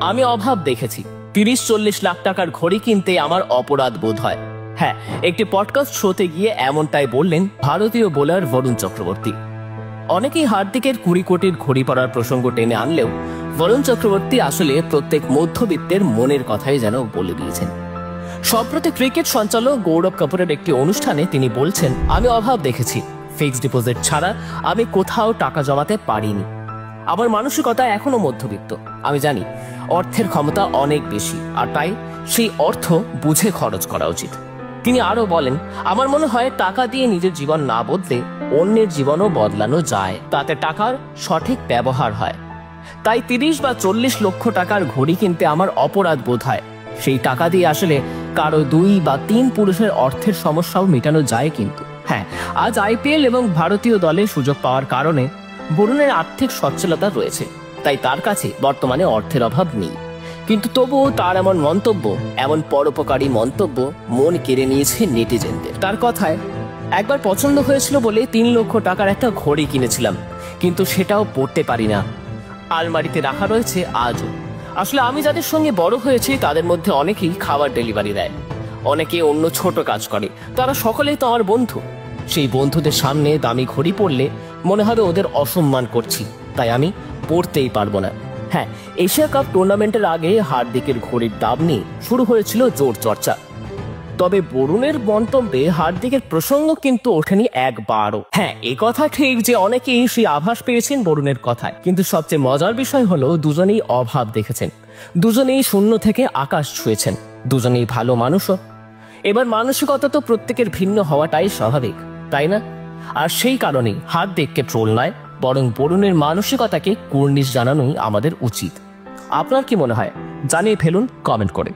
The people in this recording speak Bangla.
আমি অভাব দেখেছি, 30-40 লাখ টাকার ঘড়ি কিনতে আমার অপরাধ বোধ হয়। হ্যাঁ, একটি পডকাস্ট শোতে গিয়ে এমনটাই বললেন ভারতীয় বোলার বরুণ চক্রবর্তী। অনেকেই হার্দিকের 20 কোটির ঘড়ি পরার প্রসঙ্গ টেনে আনলেও বরুণ চক্রবর্তী আসলে প্রত্যেক মধ্যবিত্তের মনের কথাই যেন বলে দিয়েছেন। সম্প্রতি ক্রিকেট সঞ্চালক গৌরব কাপুরের একটি অনুষ্ঠানে তিনি বলছেন, আমি অভাব দেখেছি, ফিক্সড ডিপোজিট ছাড়া আমি কোথাও টাকা জমাতে পারিনি। আমার মানসিকতা এখনো মধ্যবিত্ত। আমি জানি অর্থের ক্ষমতা অনেক বেশি, আর তাই সেই অর্থ বুঝে খরচ করা উচিত। তিনি আরো বলেন, আমার মনে হয় টাকা দিয়ে নিজের জীবন না বদলে অন্যের জীবনও বদলানো যায়, তাতে টাকার সঠিক ব্যবহার হয়। তাই 30 বা 40 লক্ষ টাকার ঘড়ি কিনতে আমার অপরাধ বোধ হয়। সেই টাকা দিয়ে আসলে কারো 2 বা 3 পুরুষের অর্থের সমস্যাও মেটানো যায়। কিন্তু হ্যাঁ, আজ আইপিএল এবং ভারতীয় দলে সুযোগ পাওয়ার কারণে বরুণের আর্থিক সচ্ছলতা রয়েছে, তাই তার কাছে বর্তমানে অর্থের অভাব নেই। কিন্তু তবুও তার এমন মন্তব্য, এমন পরোপকারী মন্তব্য মন কেড়ে নিয়েছে নেটিজেনদের। তার কথায়, একবার পছন্দ হয়েছিল বলে 3 লক্ষ টাকার একটা ঘড়ি কিনেছিলাম, কিন্তু সেটাও পরতে পারি না, আলমারিতে রাখা রয়েছে আজও। আসলে আমি যাদের সঙ্গে বড় হয়েছি তাদের মধ্যে অনেকেই খাবার ডেলিভারি দেয়, অনেকে অন্য ছোট কাজ করে, তারা সকলেই তো আমার বন্ধু। সেই বন্ধুদের সামনে দামি ঘড়ি পরলে মনে হবে ওদের অসম্মান করছি, তাই আমি পরতেই পারবো না। হ্যাঁ, এশিয়া কাপ টুর্নামেন্টের আগে হার্দিকের ঘড়ির দাম নিয়ে শুরু হয়েছিল জোর চর্চা। তবে বরুণের মন্তব্যে হার্দিকের প্রসঙ্গ কিন্তু ওঠেনি একবারও। হ্যাঁ, এ কথা ঠিক যে অনেকেই সেই আভাস পেয়েছেন বরুণের কথায়, কিন্তু সবচেয়ে মজার বিষয় হলো দুজনেই অভাব দেখেছেন, দুজনেই শূন্য থেকে আকাশ ছুঁয়েছেন, দুজনেই ভালো মানুষও। এবার মানসিকতা তো প্রত্যেকের ভিন্ন হওয়াটাই স্বাভাবিক, তাই না? আর সেই কারণেই হার্দিককে ট্রোল নয়, বরং বরুণের মানসিকতাকে কুর্নিশ জানানোই আমাদের উচিত। আপনার কি মনে হয়? জানিয়ে ফেলুন কমেন্ট করে।